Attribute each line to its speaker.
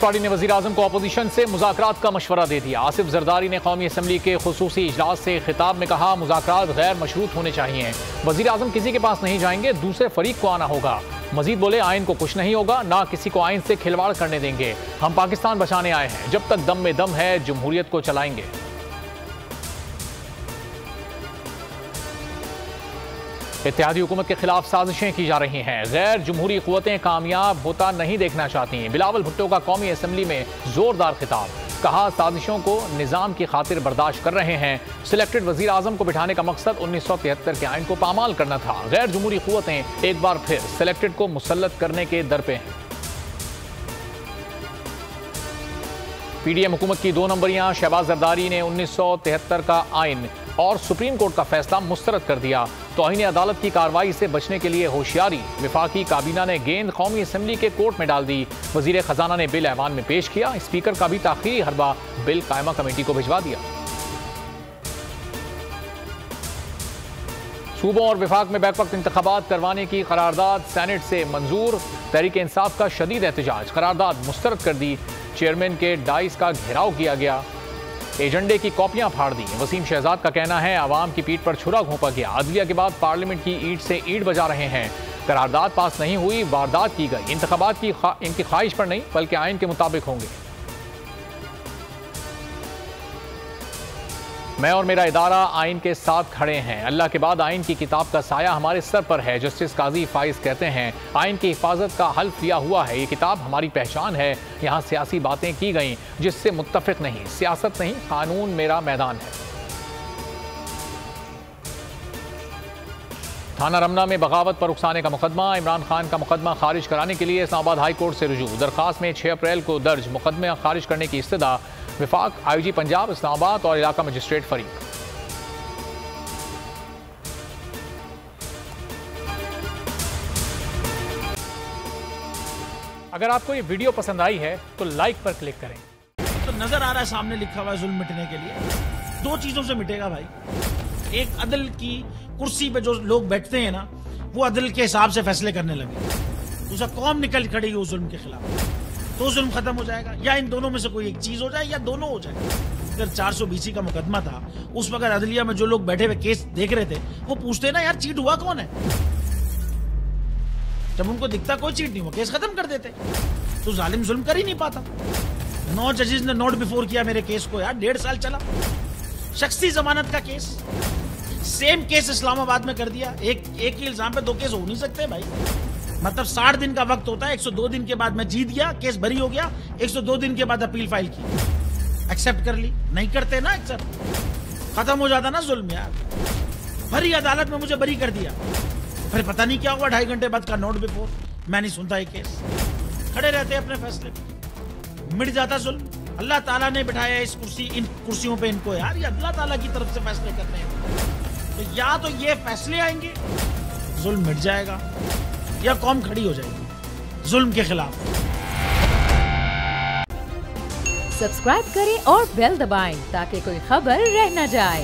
Speaker 1: Party ने वज़ीर आज़म को अपोजिशन से मुज़ाकरात का मशवरा दे दिया। आसिफ जरदारी ने कौमी असम्बली के खुसूसी इजलास से खिताब में कहा, मुज़ाकरात गैर मशरूत होने चाहिए। वज़ीर आज़म किसी के पास नहीं जाएंगे, दूसरे फरीक को आना होगा। मजीद बोले, आइन को कुछ नहीं होगा, ना किसी को आइन से खिलवाड़ करने देंगे। हम पाकिस्तान बचाने आए हैं, जब तक दम में दम है जमहूरियत को चलाएंगे। इत्तेहादी हुकूमत के खिलाफ साजिशें की जा रही हैं। गैर जमहूरी क़ुव्वतें कामयाब होता नहीं देखना चाहती। बिलावल भुट्टो का कौमी असम्बली में जोरदार खिताब, कहा साजिशों को निज़ाम की खातिर बर्दाश्त कर रहे हैं। सिलेक्टेड वज़ीर आज़म को बिठाने का मकसद 1973 के आइन को पामाल करना था। गैर जमहूरी क़ुव्वतें एक बार फिर सिलेक्टेड को मुसल्लत करने के दर पे हैं। पीडीएम हुकूमत की 2 नंबरियां शहबाज जरदारी ने 1973 का आइन और सुप्रीम कोर्ट का फैसला मुस्तरद कर दिया। तौहीन अदालत की कार्रवाई से बचने के लिए होशियारी, विफाकी काबीना ने गेंद कौमी असम्बली के कोर्ट में डाल दी। वजीर खजाना ने बिल ऐवान में पेश किया। स्पीकर का भी ताखीरी हरबा बिल कायमा कमेटी को भिजवा दिया। सूबों और विफाक में बैक वक्त इंतखाबात करवाने की करारदाद सेनेट से मंजूर। तहरीक इंसाफ का शदीद एहतजाज, करारदाद मुस्तरद कर दी। चेयरमैन के डाइस का घेराव किया गया, एजेंडे की कॉपियां फाड़ दी। वसीम शहजाद का कहना है, आवाम की पीठ पर छुरा घोंपा गया। अदलिया के बाद पार्लियामेंट की ईंट से ईंट बजा रहे हैं। करारदाद पास नहीं हुई, वारदात की गई। इंतखाबात की इनकी ख्वाहिश पर नहीं बल्कि आइन के मुताबिक होंगे। मैं और मेरा इदारा आइन के साथ खड़े हैं। अल्लाह के बाद आइन की किताब का साया हमारे सर पर है। जस्टिस काजी फाइज कहते हैं, आइन की हिफाजत का हल्फ लिया हुआ है। ये किताब हमारी पहचान है। यहाँ सियासी बातें की गई जिससे मुत्तफिक नहीं, सियासत नहीं, कानून मेरा मैदान है। थाना रमना में बगावत पर उकसाने का मुकदमा, इमरान खान का मुकदमा खारिज कराने के लिए इस्लामाबाद हाई कोर्ट से रुजू। दरखास्त में 6 अप्रैल को दर्ज मुकदमे खारिज करने की इस्तदा। विफाक, आईजी पंजाब इस्लामाबाद और इलाका मजिस्ट्रेट फरीक। अगर आपको ये वीडियो पसंद आई है तो लाइक पर क्लिक करें।
Speaker 2: तो नजर आ रहा है सामने लिखा हुआ है जुल्म मिटने के लिए 2 चीजों से मिटेगा भाई। एक, अदल की कुर्सी पे जो लोग बैठते हैं ना, वो अदल के हिसाब से फैसले करने लगे। दूसरा, कौम निकल खड़ी उस जुल्म के खिलाफ, तो जुल्म खत्म हो जाएगा। या इन दोनों में से कोई एक चीज हो जाए या दोनों हो जाए। अगर 420 का मुकदमा था, उस वक्त अदलिया में जो लोग बैठे हुए केस देख रहे थे, वो पूछते ना, यार चीट हुआ कौन है? जब उनको दिखता कोई चीट नहीं हुआ, केस खत्म कर देते। तो जालिम जुल्म कर ही नहीं पाता। 9 जजेस ने नोट बिफोर किया मेरे केस को, यार 1.5 साल चला। शख्सी जमानत का केस, सेम केस इस्लामाबाद में कर दिया। एक ही इल्जाम पे 2 केस हो नहीं सकते भाई। मतलब 60 दिन का वक्त होता है। 102 दिन के बाद मैं जीत गया, केस बरी हो गया। 102 दिन के बाद अपील फाइल की, एक्सेप्ट कर ली। नहीं करते ना एक्सेप्ट, खत्म हो जाता ना जुल्म यार। भरी अदालत में मुझे बरी कर दिया, फिर पता नहीं क्या हुआ, 2.5 घंटे बाद का नोट बिफोर। मैं नहीं सुनता ये केस, खड़े रहते अपने फैसले पे, मिट जाता जुल्म। अल्लाह ताला ने बिठाया इन कुर्सियों पे इनको यार, ये अल्लाह ताला की तरफ से फैसले करने हैं। तो या तो ये फैसले आएंगे, जुल्म मिट जाएगा, या कौम खड़ी हो जाएगी जुल्म के खिलाफ।
Speaker 3: सब्सक्राइब करें और बेल दबाएं ताकि कोई खबर रह न जाए।